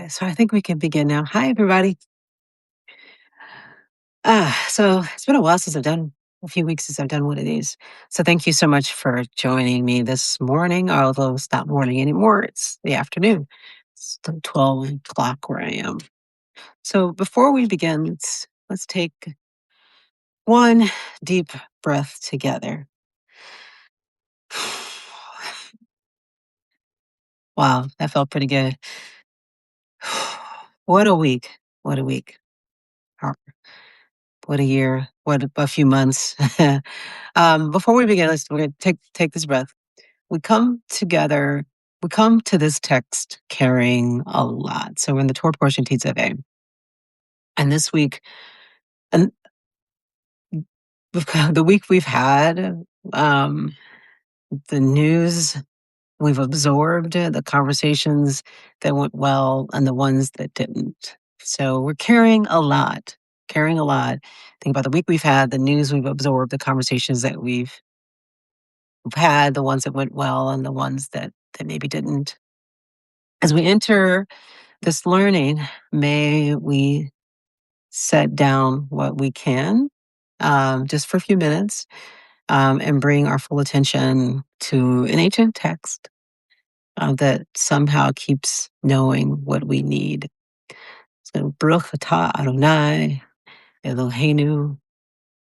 So I think we can begin now. Hi, everybody. So it's been a while since I've done a few weeks since I've done one of these. So thank you so much for joining me this morning, although it's not morning anymore. It's the afternoon. It's 12 o'clock where I am. So before we begin, let's take one deep breath together. Wow, that felt pretty good. What a week. What a week. Or what a year. What a few months. Before we begin, we're going to take this breath. We come together, we come to this text carrying a lot. So we're in the Torah portion, Tetzaveh. And this week, and the week we've had, the news we've absorbed, the conversations that went well and the ones that didn't. So we're carrying a lot, carrying a lot. Think about the week we've had, the news we've absorbed, the conversations that we've had, the ones that went well and the ones that maybe didn't. As we enter this learning, may we set down what we can, just for a few minutes, and bring our full attention to an ancient text that somehow keeps knowing what we need. So, Baruch atah Adonai Eloheinu,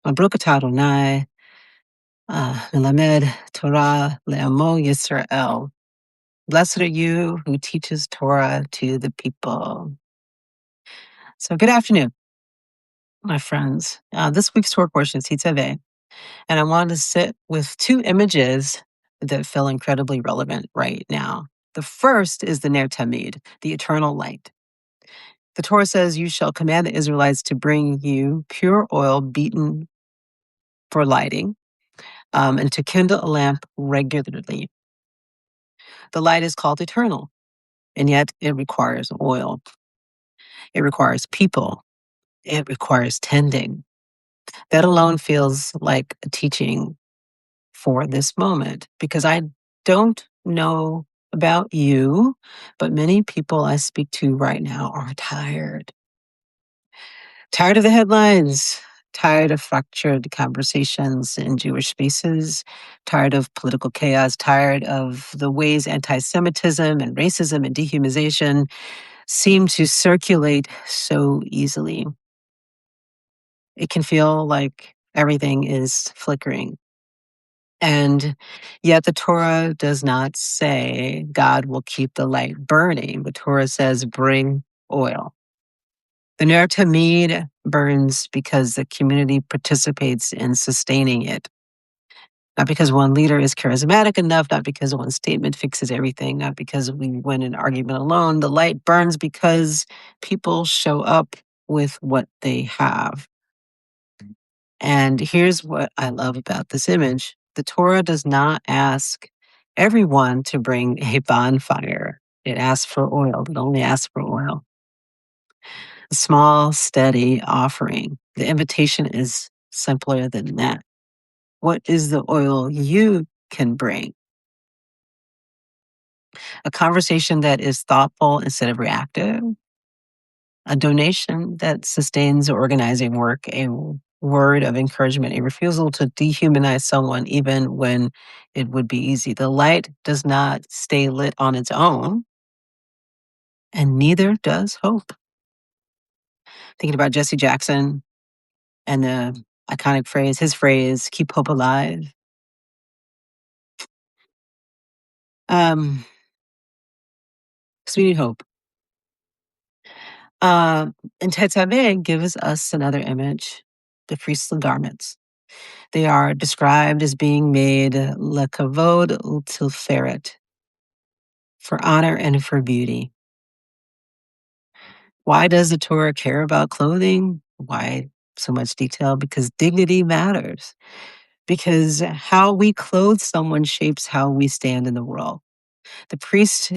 Baruch atah Adonai melamed Torah le'amo Yisrael. Blessed are you who teaches Torah to the people. So, good afternoon, my friends. This week's Torah portion is Tetzaveh, and I wanted to sit with two images that feel incredibly relevant right now. The first is the Ner Tamid, the eternal light. The Torah says, "You shall command the Israelites to bring you pure oil beaten for lighting, and to kindle a lamp regularly." The light is called eternal, and yet it requires oil. It requires people. It requires tending. That alone feels like a teaching for this moment, because I don't know about you, but many people I speak to right now are tired. Tired of the headlines, tired of fractured conversations in Jewish spaces, tired of political chaos, tired of the ways anti Semitism and racism and dehumanization seem to circulate so easily. It can feel like everything is flickering. And yet the Torah does not say God will keep the light burning. The Torah says bring oil. The Ner Tamid burns because the community participates in sustaining it. Not because one leader is charismatic enough, not because one statement fixes everything, not because we win an argument alone. The light burns because people show up with what they have. And here's what I love about this image. The Torah does not ask everyone to bring a bonfire. It asks for oil. It only asks for oil. A small, steady offering. The invitation is simpler than that. What is the oil you can bring? A conversation that is thoughtful instead of reactive. A donation that sustains organizing work, a word of encouragement, a refusal to dehumanize someone even when it would be easy. The light does not stay lit on its own, and neither does hope. Thinking about Jesse Jackson and the iconic phrase, his phrase, keep hope alive. Um, because we need hope. And Tetzaveh gives us another image, the priestly garments. They are described as being made lekavod u'tilferet, for honor and for beauty. Why does the Torah care about clothing? Why so much detail? Because dignity matters. Because how we clothe someone shapes how we stand in the world. The priest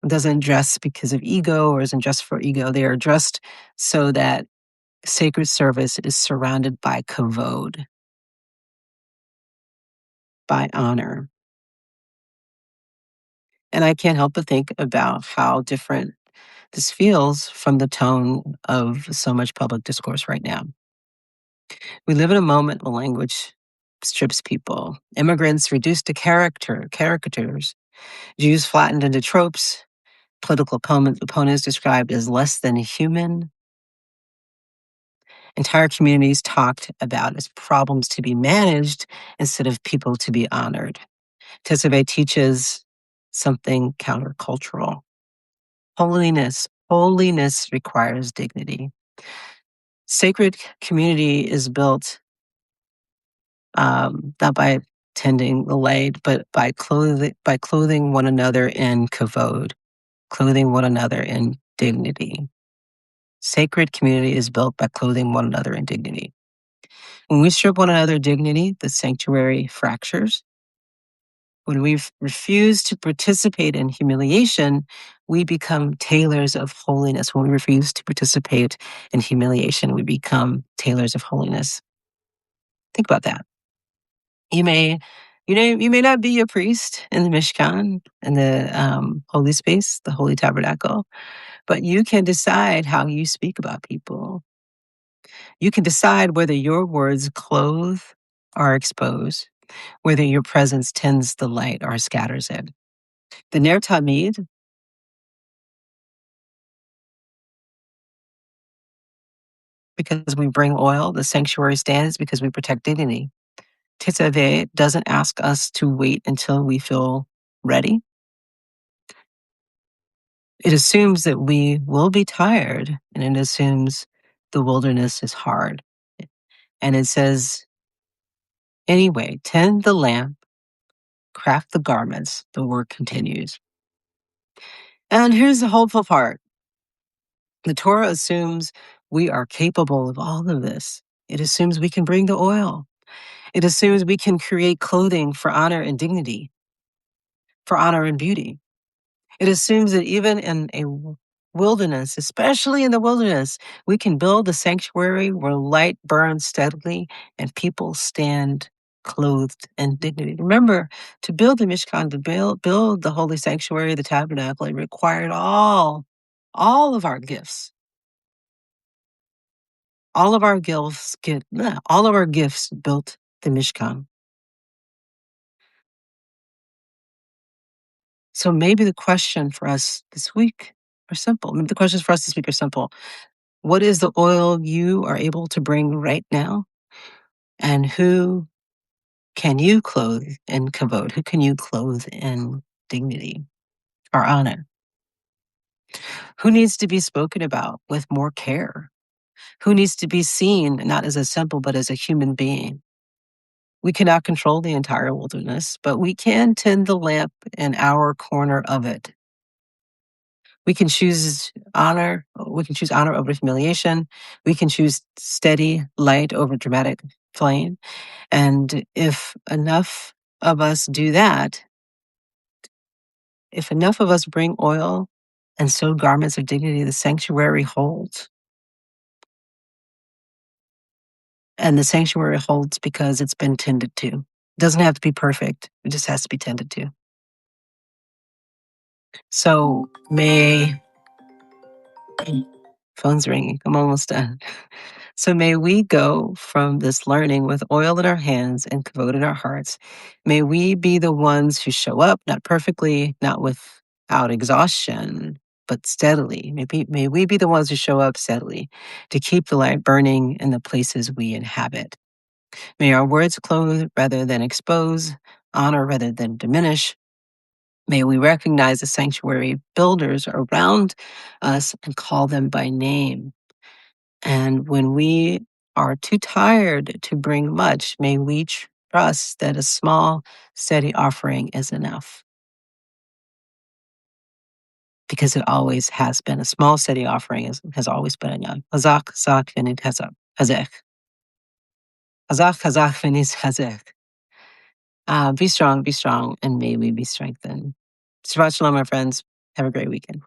doesn't dress because of ego or isn't dressed for ego. They are dressed so that sacred service is surrounded by kavod, by honor. And I can't help but think about how different This feels from the tone of so much public discourse right now. We live in a moment when language strips people. Immigrants reduced to caricatures, Jews flattened into tropes, political opponents described as less than human, entire communities talked about as problems to be managed instead of people to be honored. Tetzaveh teaches something countercultural. Holiness requires dignity. Sacred community is built not by tending the light, but by clothing one another in kavod, clothing one another in dignity. Sacred community is built by clothing one another in dignity. When we strip one another dignity, the sanctuary fractures. When we refuse to participate in humiliation, we become tailors of holiness. When we refuse to participate in humiliation, we become tailors of holiness. Think about that. You may not be a priest in the Mishkan, in the holy space, the holy tabernacle, but you can decide how you speak about people. You can decide whether your words clothe or expose, whether your presence tends the light or scatters it. The Ner Tamid, because we bring oil, the sanctuary stands because we protect dignity. Tetzaveh doesn't ask us to wait until we feel ready. It assumes that we will be tired, and it assumes the wilderness is hard. And it says, anyway, tend the lamp, craft the garments, the work continues. And here's the hopeful part. The Torah assumes we are capable of all of this. It assumes we can bring the oil. It assumes we can create clothing for honor and dignity, for honor and beauty. It assumes that even in a wilderness, especially in the wilderness, we can build a sanctuary where light burns steadily and people stand clothed in dignity. Remember, to build the Mishkan, to build the holy sanctuary, the tabernacle, it required all of our gifts. All of our gifts built the Mishkan. So maybe the question for us this week are simple. Maybe the questions for us this week are simple. What is the oil you are able to bring right now? And who can you clothe in kavod? Who can you clothe in dignity or honor? Who needs to be spoken about with more care? Who needs to be seen not as a symbol, but as a human being? We cannot control the entire wilderness, but we can tend the lamp in our corner of it. We can choose honor. We can choose honor over humiliation. We can choose steady light over dramatic flame. And if enough of us do that, if enough of us bring oil and sew garments of dignity, the sanctuary holds. And the sanctuary holds because it's been tended to. It doesn't have to be perfect. It just has to be tended to. So phone's ringing. I'm almost done. So may we go from this learning with oil in our hands and kavod in our hearts. May we be the ones who show up, not perfectly, not without exhaustion, but steadily. May we be the ones who show up steadily to keep the light burning in the places we inhabit. May our words clothe rather than expose, honor rather than diminish. May we recognize the sanctuary builders around us and call them by name. And when we are too tired to bring much, may we trust that a small, steady offering is enough. Because it always has been. A small, steady offering has always been enough. Hazak, hazak, v'nit hazak. Hazek. Hazak, hazak, v'nit hazek. Be strong, and may we be strengthened. Shabbat shalom, my friends. Have a great weekend.